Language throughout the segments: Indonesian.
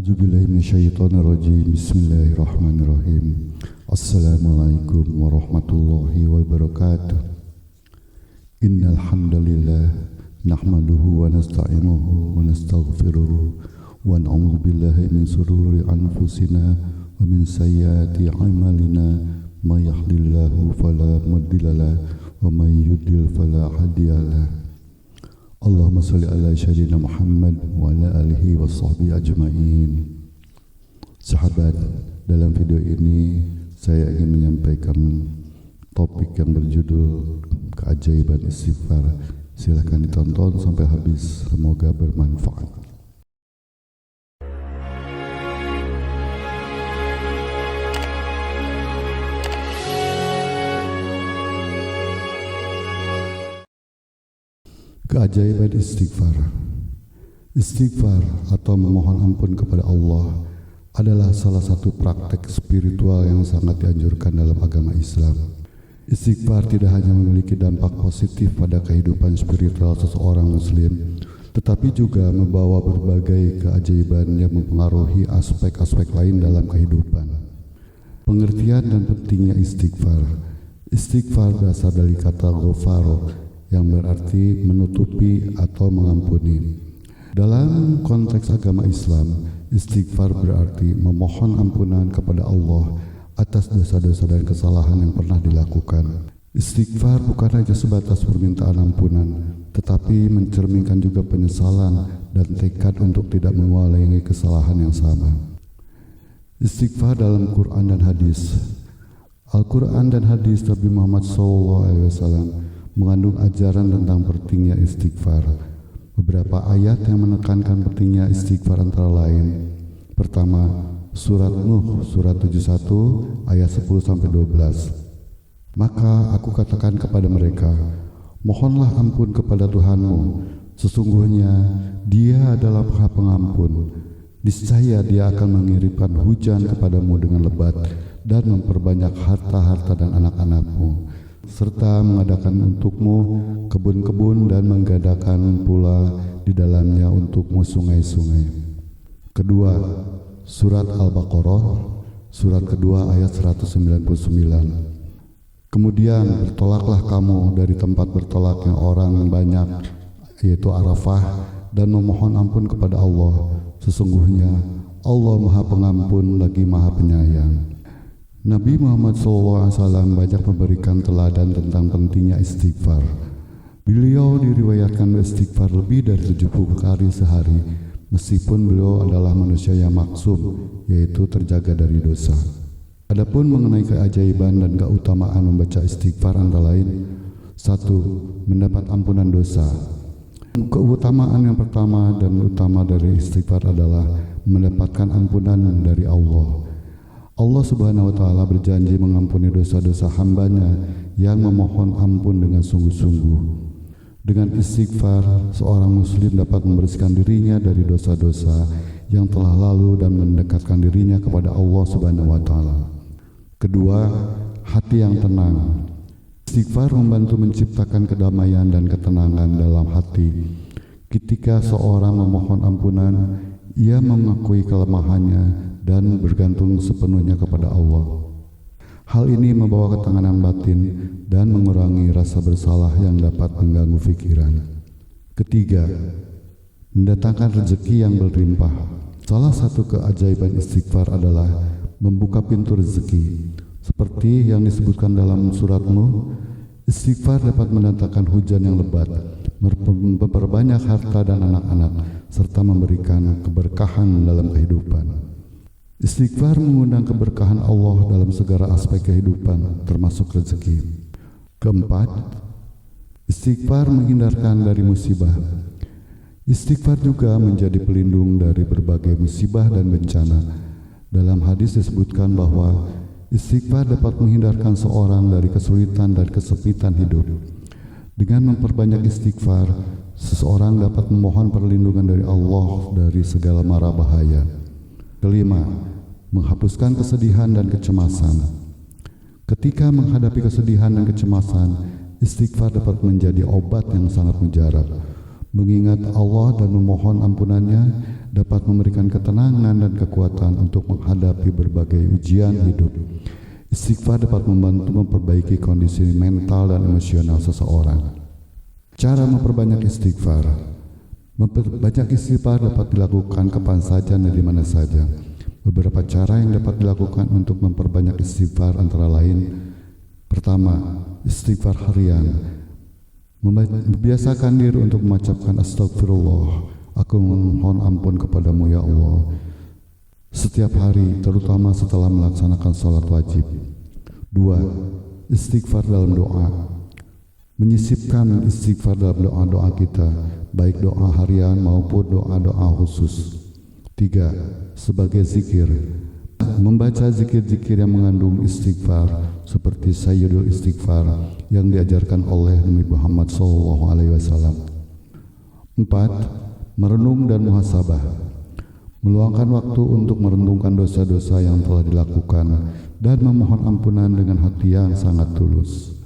A'udzubillahi minasyaitonirrajim. Bismillahirrahmanirrahim. Assalamualaikum warahmatullahi wabarakatuh. Innal hamdalillah nahmaduhu wa nasta'inuhu wa nastaghfiruh wa na'udzu billahi min shururi anfusina wa min sayyiati a'malina may yahdihillahu fala mudilla lahu wa may yudlil fala hadiyalah. Allahumma sholli ala sayyidina Muhammad wa ala alihi wa sahbihi ajma'in. Sahabat, dalam video ini saya ingin menyampaikan topik yang berjudul keajaiban istighfar. Silahkan ditonton sampai habis, semoga bermanfaat. Keajaiban istighfar. Istighfar atau memohon ampun kepada Allah adalah salah satu praktek spiritual yang sangat dianjurkan dalam agama Islam. Istighfar tidak hanya memiliki dampak positif pada kehidupan spiritual seseorang muslim, tetapi juga membawa berbagai keajaiban yang mempengaruhi aspek-aspek lain dalam kehidupan. Pengertian dan pentingnya istighfar. Istighfar berasal dari kata ghafaro yang berarti menutupi atau mengampuni. Dalam konteks agama Islam, istighfar berarti memohon ampunan kepada Allah atas dosa-dosa dan kesalahan yang pernah dilakukan. Istighfar bukan hanya sebatas permintaan ampunan, tetapi mencerminkan juga penyesalan dan tekad untuk tidak mengulangi kesalahan yang sama. Istighfar dalam Quran dan hadis. Al-Quran dan hadis Nabi Muhammad SAW mengandung ajaran tentang pentingnya istighfar. Beberapa ayat yang menekankan pentingnya istighfar antara lain: pertama, surat Nuh surat 71 ayat 10-12. Maka aku katakan kepada mereka, mohonlah ampun kepada Tuhanmu, sesungguhnya Dia adalah Maha Pengampun. Niscaya Dia akan mengirimkan hujan kepadamu dengan lebat dan memperbanyak harta-harta dan anak-anakmu, serta mengadakan untukmu kebun-kebun dan mengadakan pula di dalamnya untukmu sungai-sungai. Kedua, surat Al-Baqarah, surat kedua ayat 199. Kemudian bertolaklah kamu dari tempat bertolaknya orang banyak, yaitu Arafah, dan memohon ampun kepada Allah. Sesungguhnya Allah Maha Pengampun lagi Maha Penyayang. Nabi Muhammad SAW banyak memberikan teladan tentang pentingnya istighfar. Beliau diriwayatkan beristighfar lebih dari 70 kali sehari, meskipun beliau adalah manusia yang maksum, yaitu terjaga dari dosa. Adapun mengenai keajaiban dan keutamaan membaca istighfar antara lain: 1. Mendapat ampunan dosa. Keutamaan yang pertama dan utama dari istighfar adalah mendapatkan ampunan dari Allah. Allah Subhanahu wa Ta'ala berjanji mengampuni dosa-dosa hambanya yang memohon ampun dengan sungguh-sungguh. Dengan istighfar, seorang muslim dapat membersihkan dirinya dari dosa-dosa yang telah lalu dan mendekatkan dirinya kepada Allah Subhanahu wa Ta'ala. Kedua, hati yang tenang. Istighfar membantu menciptakan kedamaian dan ketenangan dalam hati. Ketika seorang memohon ampunan, ia mengakui kelemahannya dan bergantung sepenuhnya kepada Allah. Hal ini membawa ketenangan batin dan mengurangi rasa bersalah yang dapat mengganggu pikiran. Ketiga, mendatangkan rezeki yang berlimpah. Salah satu keajaiban istighfar adalah membuka pintu rezeki. Seperti yang disebutkan dalam surat Nuh, istighfar dapat mendatangkan hujan yang lebat, memperbanyak harta dan anak-anak, serta memberikan keberkahan dalam kehidupan. Istighfar mengundang keberkahan Allah dalam segala aspek kehidupan, termasuk rezeki. Keempat, istighfar menghindarkan dari musibah. Istighfar juga menjadi pelindung dari berbagai musibah dan bencana. Dalam hadis disebutkan bahwa istighfar dapat menghindarkan seorang dari kesulitan dan kesempitan hidup. Dengan memperbanyak istighfar, seseorang dapat memohon perlindungan dari Allah dari segala mara bahaya. Kelima, menghapuskan kesedihan dan kecemasan. Ketika menghadapi kesedihan dan kecemasan, istighfar dapat menjadi obat yang sangat mujarab. Mengingat Allah dan memohon ampunannya dapat memberikan ketenangan dan kekuatan untuk menghadapi berbagai ujian hidup. Istighfar dapat membantu memperbaiki kondisi mental dan emosional seseorang. Cara memperbanyak istighfar. Memperbanyak istighfar dapat dilakukan kapan saja dan di mana saja. Beberapa cara yang dapat dilakukan untuk memperbanyak istighfar antara lain: pertama, istighfar harian. Membiasakan diri untuk mengucapkan astagfirullah, aku memohon ampun kepadamu ya Allah, setiap hari, terutama setelah melaksanakan sholat wajib. 2. Istighfar dalam doa. Menyisipkan istighfar dalam doa-doa kita, baik doa harian maupun doa-doa khusus. 3. Sebagai zikir. Membaca zikir-zikir yang mengandung istighfar seperti Sayyidul Istighfar yang diajarkan oleh Nabi Muhammad SAW. 4. Merenung dan muhasabah. Meluangkan waktu untuk merenungkan dosa-dosa yang telah dilakukan dan memohon ampunan dengan hati yang sangat tulus.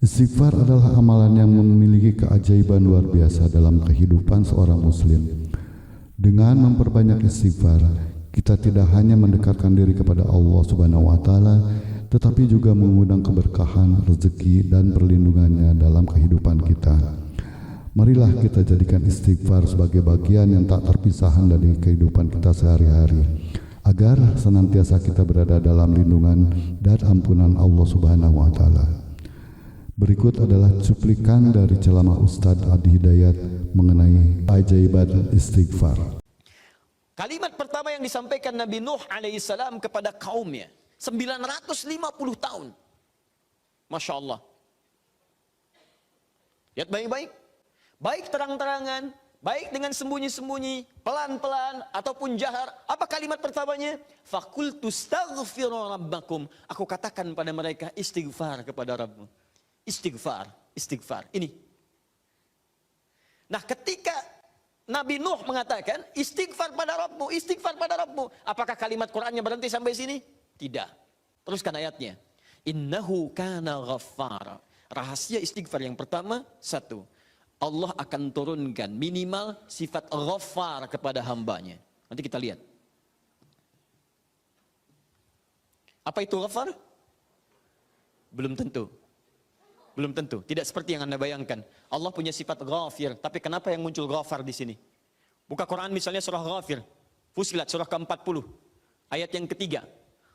Istighfar adalah amalan yang memiliki keajaiban luar biasa dalam kehidupan seorang muslim. Dengan memperbanyak istighfar, kita tidak hanya mendekatkan diri kepada Allah Subhanahu wa Ta'ala, tetapi juga mengundang keberkahan, rezeki, dan perlindungannya dalam kehidupan kita. Marilah kita jadikan istighfar sebagai bagian yang tak terpisahkan dari kehidupan kita sehari-hari, agar senantiasa kita berada dalam lindungan dan ampunan Allah Subhanahu wa Ta'ala. Berikut adalah cuplikan dari ceramah Ustadz Adi Hidayat mengenai ajaiban istighfar. Kalimat pertama yang disampaikan Nabi Nuh alaihissalam kepada kaumnya 950 tahun. Masya Allah. Lihat baik-baik. Baik terang-terangan, baik dengan sembunyi-sembunyi, pelan-pelan ataupun jahar. Apa kalimat pertamanya? Fakultu astaghfiru rabbakum. Aku katakan pada mereka istighfar kepada Rabbmu. Istighfar, istighfar. Ini. Nah, ketika Nabi Nuh mengatakan istighfar pada Rabbmu, istighfar pada Rabbmu. Apakah kalimat Qur'annya berhenti sampai sini? Tidak. Teruskan ayatnya. Innahu kana ghaffara. Rahasia istighfar yang pertama, satu, Allah akan turunkan minimal sifat ghaffar kepada hambanya. Nanti kita lihat. Apa itu ghaffar? Belum tentu. Belum tentu, tidak seperti yang Anda bayangkan. Allah punya sifat ghafir, tapi kenapa yang muncul ghafar di sini? Buka Quran misalnya surah Ghafir, Fusilat surah ke-40, ayat yang ketiga.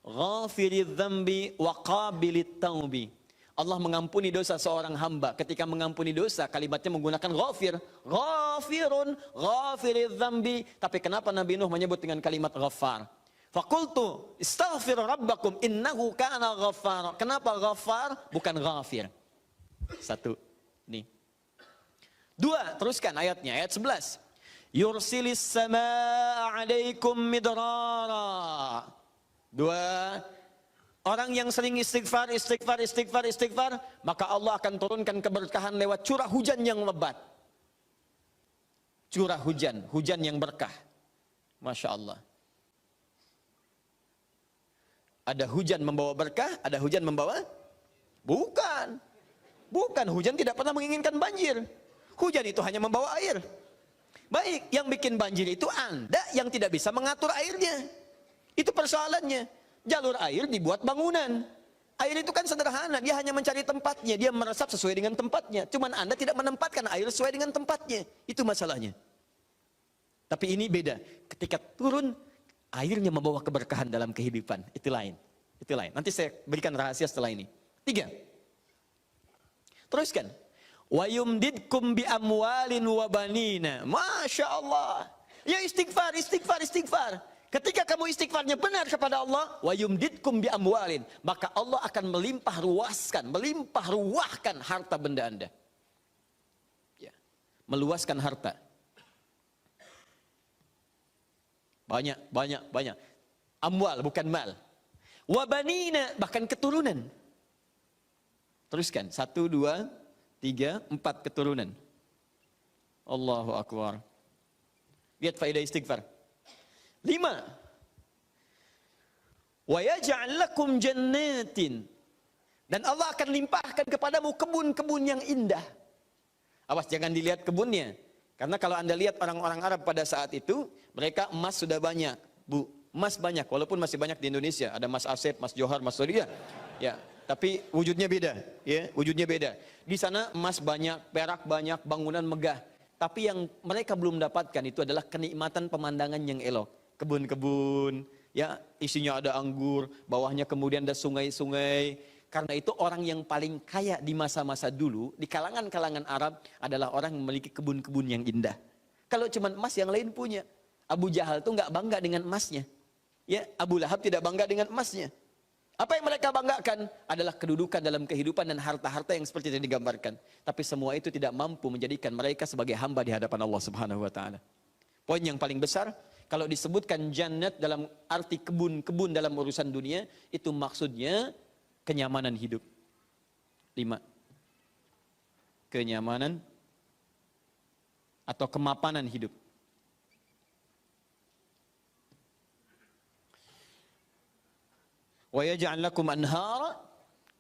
Ghafiridz dzambi wa qabilit taubi. Allah mengampuni dosa seorang hamba. Ketika mengampuni dosa, kalimatnya menggunakan ghafir. Ghafirun, ghafiridz dzambi. Tapi kenapa Nabi Nuh menyebut dengan kalimat ghafar? Faqultu istaghfir rabbakum innahu kana ghaffar. Kenapa ghaffar bukan ghafir? Satu, nih. Dua, teruskan ayatnya, ayat 11. Yursilis samaa alaikum midrara. Dua, orang yang sering istighfar, istighfar, istighfar, istighfar, maka Allah akan turunkan keberkahan lewat curah hujan yang lebat. Curah hujan, hujan yang berkah. Masya Allah. Ada hujan membawa berkah, ada hujan membawa? Bukan. Bukan, hujan tidak pernah menginginkan banjir. Hujan itu hanya membawa air. Baik, yang bikin banjir itu Anda yang tidak bisa mengatur airnya. Itu persoalannya. Jalur air dibuat bangunan. Air itu kan sederhana, dia hanya mencari tempatnya. Dia meresap sesuai dengan tempatnya. Cuman Anda tidak menempatkan air sesuai dengan tempatnya. Itu masalahnya. Tapi ini beda. Ketika turun, airnya membawa keberkahan dalam kehidupan. Itu lain. Itu lain. Nanti saya berikan rahasia setelah ini. 3. Teruskan. Wa yumdidkum bi amwalin wa banina. Masya Allah. Ya istighfar, istighfar, istighfar. Ketika kamu istighfarnya benar kepada Allah, wa yumdidkum bi amwalin, maka Allah akan melimpah ruahkan harta benda Anda. Ya. Meluaskan harta. Banyak, banyak, banyak. Amwal bukan mal. Wa banina, bahkan keturunan. Teruskan, 1, 2, 3, 4 keturunan. Allahu Akbar. Lihat faedah istighfar. 5. Wa yaj'al lakum jannatin. Dan Allah akan limpahkan kepadamu kebun-kebun yang indah. Awas jangan dilihat kebunnya. Karena kalau Anda lihat orang-orang Arab pada saat itu, mereka emas sudah banyak, Bu. Emas banyak, walaupun masih banyak di Indonesia. Ada Mas Asep, Mas Johar, Mas Surya. Ya, tapi wujudnya beda, ya, wujudnya beda. Di sana emas banyak, perak banyak, bangunan megah. Tapi yang mereka belum dapatkan itu adalah kenikmatan pemandangan yang elok. Kebun-kebun, ya, isinya ada anggur, bawahnya kemudian ada sungai-sungai. Karena itu orang yang paling kaya di masa-masa dulu, di kalangan-kalangan Arab adalah orang yang memiliki kebun-kebun yang indah. Kalau cuma emas yang lain punya. Abu Jahal tuh nggak bangga dengan emasnya. Ya, Abu Lahab tidak bangga dengan emasnya. Apa yang mereka banggakan adalah kedudukan dalam kehidupan dan harta-harta yang seperti yang digambarkan. Tapi semua itu tidak mampu menjadikan mereka sebagai hamba di hadapan Allah Subhanahu wa taala. Poin yang paling besar, kalau disebutkan jannat dalam arti kebun-kebun dalam urusan dunia, itu maksudnya kenyamanan hidup. 5. Kenyamanan atau kemapanan hidup. Wa yaj'al lakum anhara,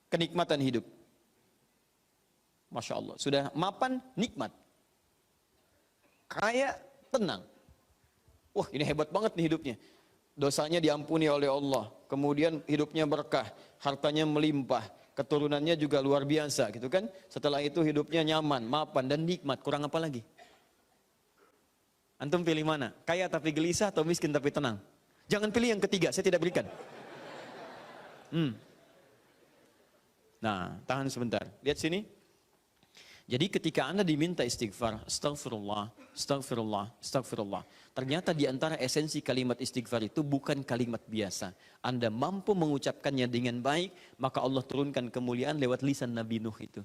kenikmatan hidup. Masya Allah, sudah mapan, nikmat. Kaya, tenang. Wah, ini hebat banget nih hidupnya. Dosanya diampuni oleh Allah, kemudian hidupnya berkah, hartanya melimpah, keturunannya juga luar biasa gitu kan. Setelah itu hidupnya nyaman, mapan dan nikmat, kurang apa lagi? Antum pilih mana? Kaya tapi gelisah atau miskin tapi tenang? Jangan pilih yang ketiga, saya tidak berikan. Nah, tahan sebentar, lihat sini. Jadi ketika Anda diminta istighfar, astagfirullah, astagfirullah, astagfirullah. Ternyata di antara esensi kalimat istighfar itu bukan kalimat biasa. Anda mampu mengucapkannya dengan baik, maka Allah turunkan kemuliaan lewat lisan Nabi Nuh itu.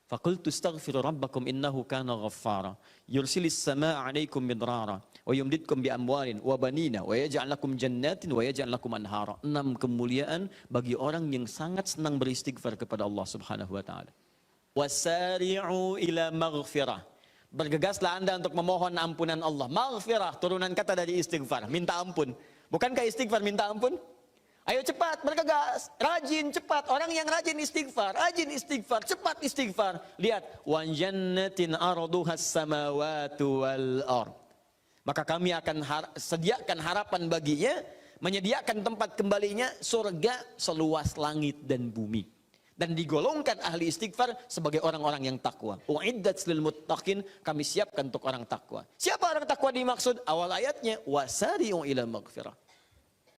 Faqultu astaghfiru rabbakum innahu kana ghaffara yursilis samaa 'alaikum midrara wa yumdidkum bi amwalin wa banina wa yaj'al lakum jannatin wa yaj'al lakum anhara. 6 kemuliaan bagi orang yang sangat senang beristighfar kepada Allah Subhanahu wa taala. Wasari'u ila maghfirah. Bergegaslah Anda untuk memohon ampunan Allah. Maghfirah, turunan kata dari istighfar, minta ampun. Bukankah istighfar minta ampun? Ayo cepat, bergegas, rajin, cepat. Orang yang rajin istighfar, cepat istighfar. Lihat, wa jannatin arduhas samawati wal ard. Maka kami akan sediakan harapan baginya, menyediakan tempat kembalinya surga seluas langit dan bumi. Dan digolongkan ahli istighfar sebagai orang-orang yang takwa. Uiddat lil muttaqin, kami siapkan untuk orang takwa. Siapa orang takwa dimaksud? Awal ayatnya wasari'u ila maghfirah.